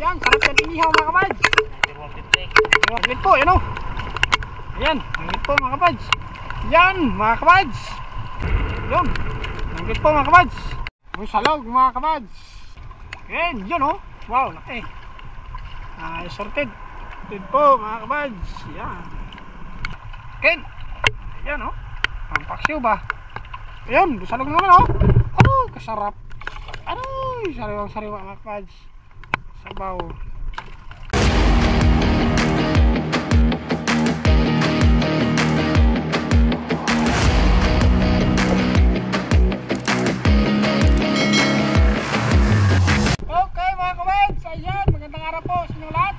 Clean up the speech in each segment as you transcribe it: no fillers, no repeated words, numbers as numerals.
Yan, sarap yan inihaw mga kabads. Waglit po, yan o. Yan, waglit po mga kabads. Yan mga kabads. Yan, waglit po mga kabads. May salog mga kabads. Yan, yun o. Wow, laki. Sorted. Sorted po mga kabads. Yan. Ken. Yan o. Pampaksiw ba? Ayan, salog naman o. Oh, kasarap. Aroy, sariwang-sariwa mga kabads. Sabaw. Okay mga kabads, ayan, magandang araw po sa inyong lahat.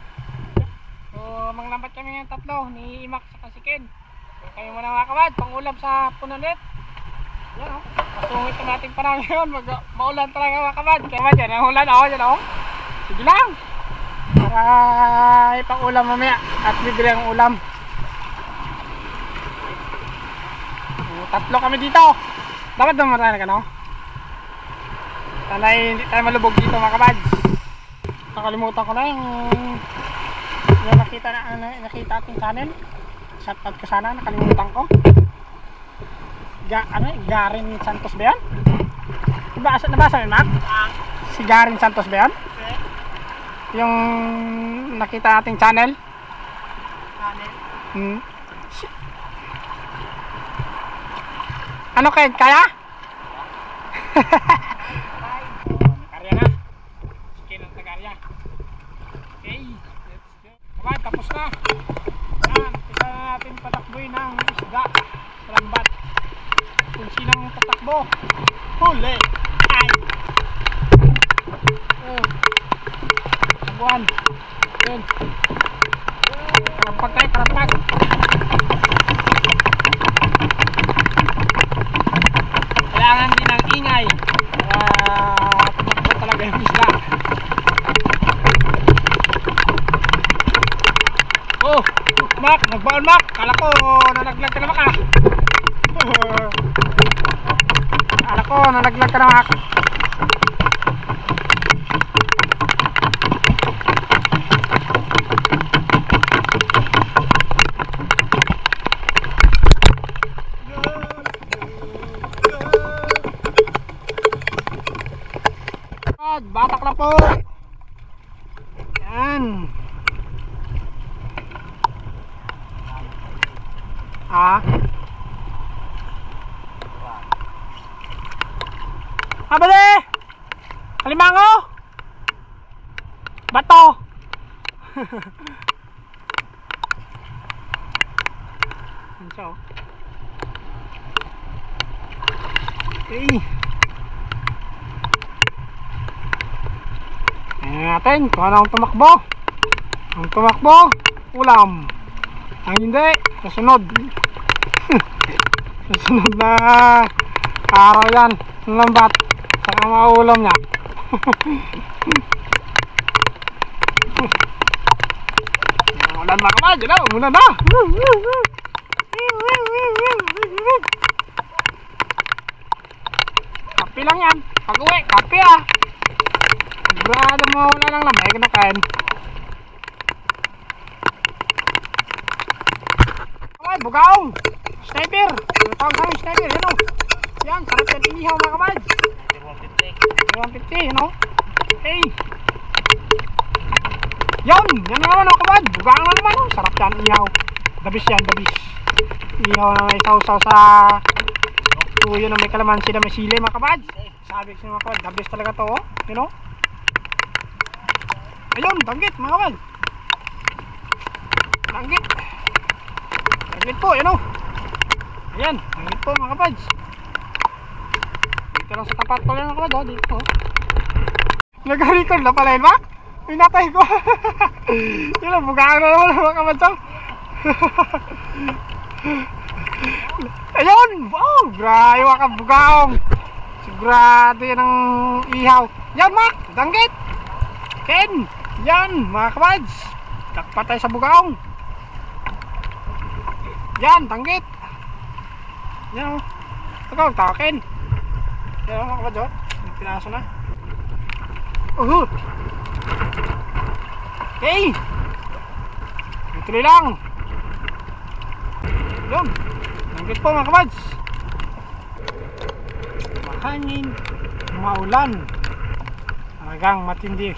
So, manglambat kami ng tatlo, ni Imak sa Kasikin. So, kayo muna mga kabads, pangulam sa punulit. Yan o, masungit ang ating panahon ngayon, maulan talaga mga kabads. Kaya ba dyan, ang ulan ako dyan o. Sige lang, para ipang-ulam mamaya at bibili ang ulam. Tatlo kami dito. Dapat dumaraan ka no? Sana hindi tayo malubog dito mga kabads. Nakalimutan ko na yung nakita ating channel. Shoutout ko sana, nakalimutan ko. Garin Santos ba yan? Nabasa mo Mac? Si Garin Santos ba yan? Yung nakita nating channel. Ano kayo? Kaya? Nakarya na. Sige ng tagarya. Okay, let's go. Alright, tapos na. Yan, isa na natin patakboy ng isda sa lambat. Kung sinang tatakbo, huli. Ay! Buwan. Yun. Karampag tayo, karampag. Kailangan din ng ingay para tumakbo talaga yung isla. Oh, Mac, nagbaon Mac. Kala ko nalaglag ka na Mac ah. Kala ko nalaglag ka na Mac. Batak na po. Yan. Abale! Kalimango! Bato! Yan siya oh. Okay. Ayan natin kung anong tumakbo. Ang tumakbo, ulam. Ang hindi, kasunod. Kasunod na araw yan. Ang lambat. Saka maulam niya. Ulan mga kamad, yun na, umulan na. Kapi lang yan. Pag uwi, kapi ah. Brado mo wala lang lamay ka na kain. Ay, bugaong! Sniper! Tawag sa amin sniper, yun o. Yan, sarap yan inihaw mga kabads. 150, yun o. Okay. Yan! Yan na naman o kabads. Bugaong na naman o. Sarap yan inihaw. Dabis yan, dabis. Inihaw na may sausaw sa tuyo na may kalamansi na may sili mga kabads. Sabi ko mga kabads, dabis talaga to o. Yun o. Ayun, tanggit mga kabads. Tanggit. Tanggit po, yan o. Ayan, tanggit po mga kabads. Dito lang sa tapat ko lang mga kabads o. Dito o. Nag-record na pala yun ba? Pinatay ko. Yun o, bugaan na naman mga kabads o. Ayun, wow, grabe mga bugaong. Sigurado yan ang ihaw. Yan Mac, tanggit. Ken. Yan mga kabads, takpatay sa bugaong. Yan, tanggit. Yan o. Ikaw, takin. Yan o mga kabads o. Pinaso na. Okay. Tuloy lang. Yun. Nanggit po mga kabads. Mahangin, maulan. Talagang matindi.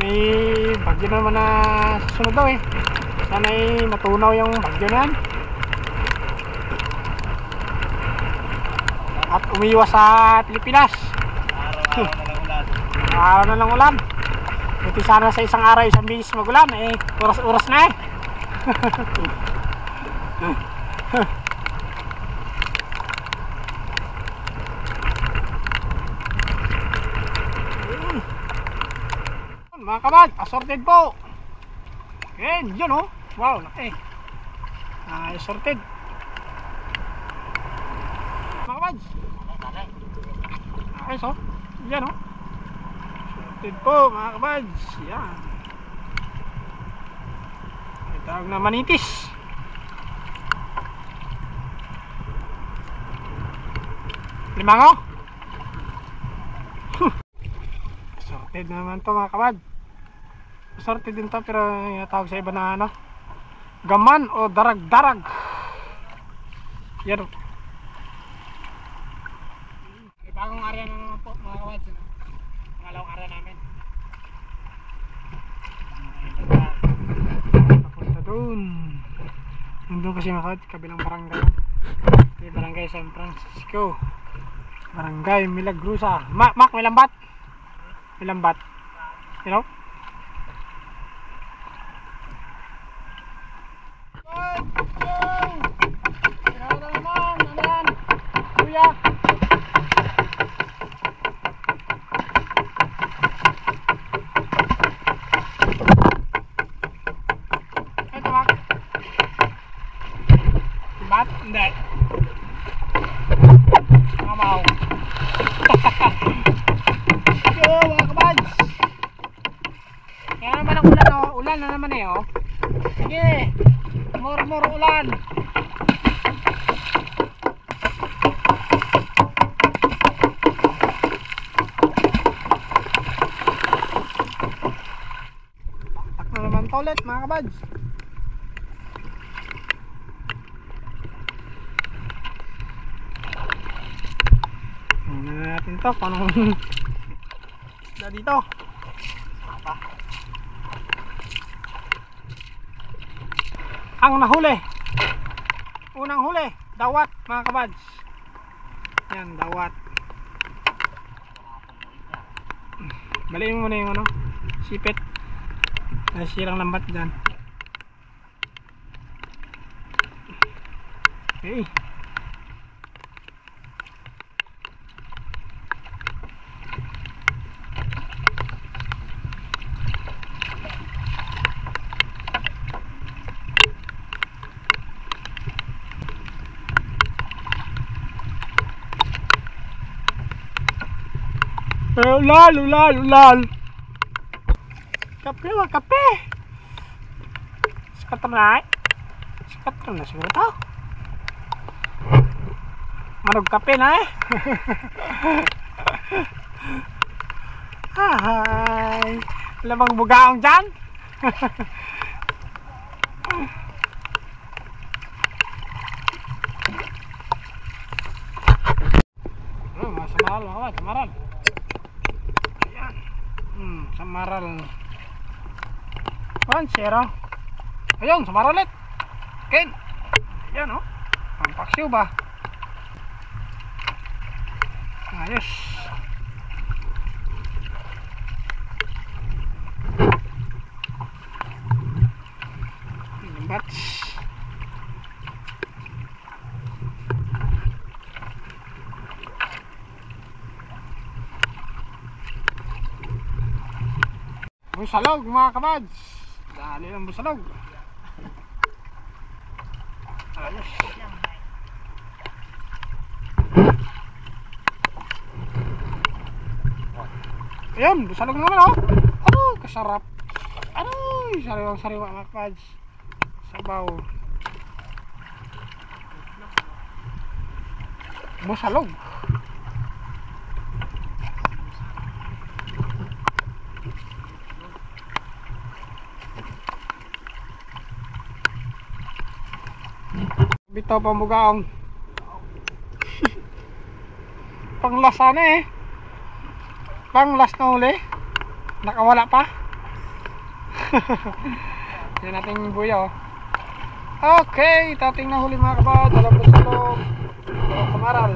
May bagyo naman na susunod daw eh. Sana'y matunaw yung bagyo na yan. At umiwas sa Pilipinas. Araw na lang ulan. Buti sana sa isang araw, isang bisis magulan. Eh, oras-oras na eh. Mga kabad, assorted po. Yan, yun oh. Wow, laki. Assorted. Mga kabad. Okay, so. Yan oh. Assorted po, mga kabad. Yan. Tawag na manitis. Limango. Assorted naman to mga kabad. Assorted din to pero tawag sa iba na ano, gaman o darag-darag. Yan. May bagong area na naman po mga kabad. Pangalawang area namin. Papunta doon. Nandun kasi mga kabad, kabilang barangay. Okay, barangay San Francisco. Barangay Milagrusa. Mac, may lambat? May lambat. You know? Hindi. Mamaw. Yo, mga kabads. Kaya naman ang ulan oh. Ulan na naman eh oh. Sige. More ulan. Tak na naman to ulit mga kabads. Natin to kung anong isda dito. Ang nahuli, unang huli, dawat mga kabads. Yan, dawat. Baliin mo muna yung ano, sipit. Nasirang lambat dyan. Okay. Ulan. Kape wah kape. Sikat na siguro to. Manog kape na eh. Hi. Lamang bugaong dyan. Samaral. Ayan. Samaral. Zero. Ayun, samaral ulit. Ken. Ayan oh. Pampaksiw ba? Ayos. Bats. Busalog mga kabads. Dali lang busalog. Ayos. Ayun, busalog naman oh. Oh, kasarap. Aroy, sariwang-sariwa mga kabads. Sabaw. Busalog. Bitaw pambugaong. Panglasa na eh. Panglas na uli. Nakawala pa. Yan nating buya oh. Okay, tating nahuli mga kabad. Alam ko sa loob. Kamaral.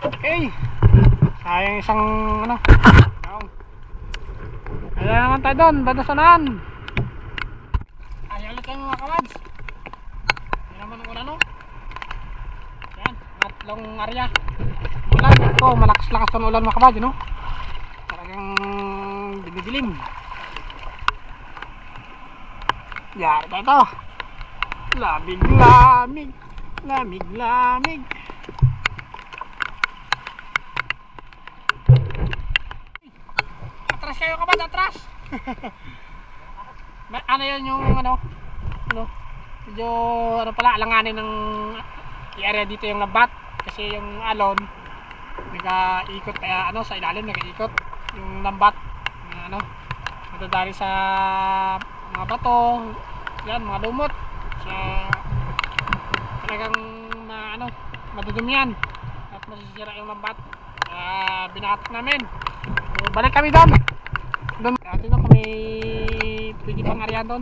Okay. Sayang isang ano. Ayan naman tayo doon. Badasanan. Ayaw ulit tayo mga kabads. Yan naman ang ulan no. Yan. Tatlong area. Ulan. Ito. Malakas-lakas ang ulan mga kabads. No? Talagang dilim-dilim. Yan. Ito. Lamig-lamig. Lamig-lamig. Atras kayo kabad, atras. Ano yan yung ano medyo ano pala alanganin ng area dito yung nabat kasi yung alon nag-iikot kaya ano sa ilalim nag-iikot yung lambat ano madadali sa mga bato yan mga lumot sa talagang ano madudumi yan at masisira yung lambat binatak namin so, balik kami doon dati na kami pwede pang area doon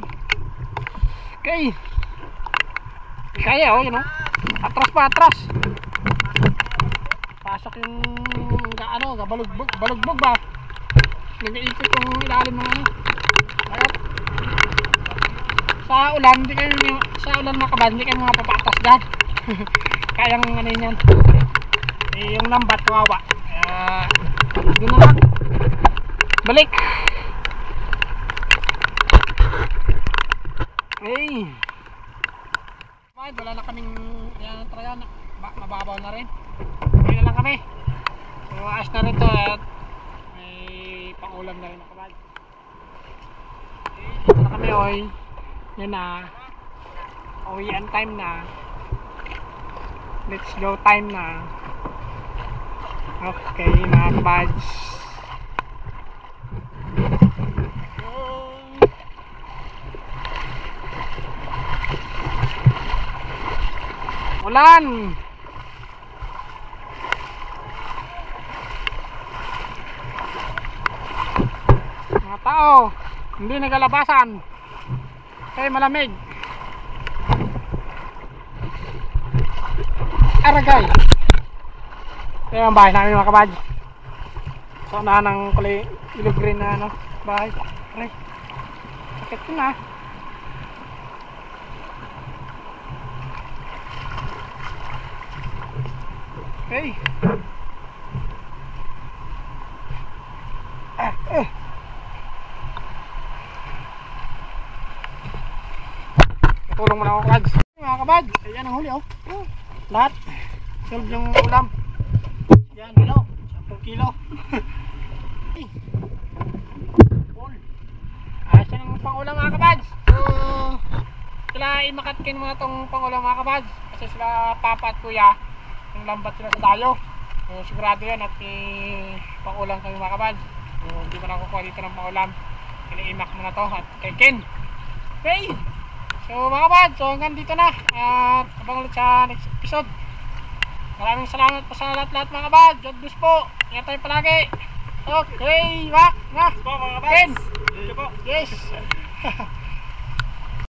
okay kaya oh yun know? Atras pa atras pasok yung ano balugbog ba nag-iikot yung ilalim ng ano bakit sa ulan hindi kayo sa ulan mga kabad hindi kayo mga papatas dyan kayang ano yun yan yung lambat kawawa yun na lang balik hey wala na kaming yan talaga mababaw na rin hindi na lang kami so ayos na rin to at may pangulam na rin ako bad dito na kami oy yun na uwian time na let's go time na okay mga kabads ulan mga tao hindi nagalabasan kaya malamig aragay kaya ang bahay namin mga kabadyo sa unahan ng kulay ilog green na ano bahay aray sakit ko na hey tulong mo na ako kabads mga kabads ayan ang huli oh lahat solve yung ulam yan kilo 10 kilo ayos yan ang pangulam mga kabads so sila imakatkin mo na itong pangulam mga kabads kasi sila papa at kuya yung lambat sila sa tayo so sigurado yan at pangulam kami mga kabads so hindi mo na kukuha dito ng pangulam i-imak mo na to at kay Ken okay so mga kabads so hanggang dito na at abang ulit sa next episode maraming salamat po sa lahat mga kabads God bless po ingat tayo palagi okay wak na po mga kabads Ken yes